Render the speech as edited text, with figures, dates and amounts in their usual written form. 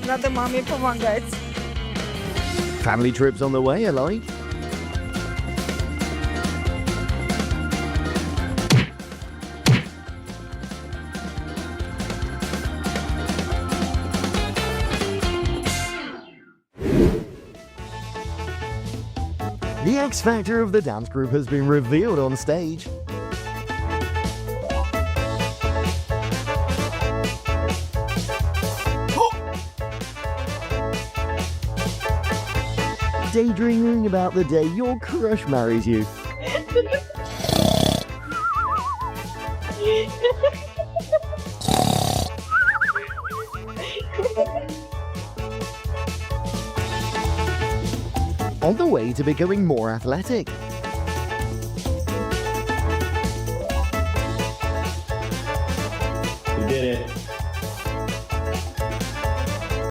another mommy for one, guys. Family trips on the way, I like. The X Factor of the dance group has been revealed on stage. Daydreaming about the day your crush marries you. On the way to becoming more athletic.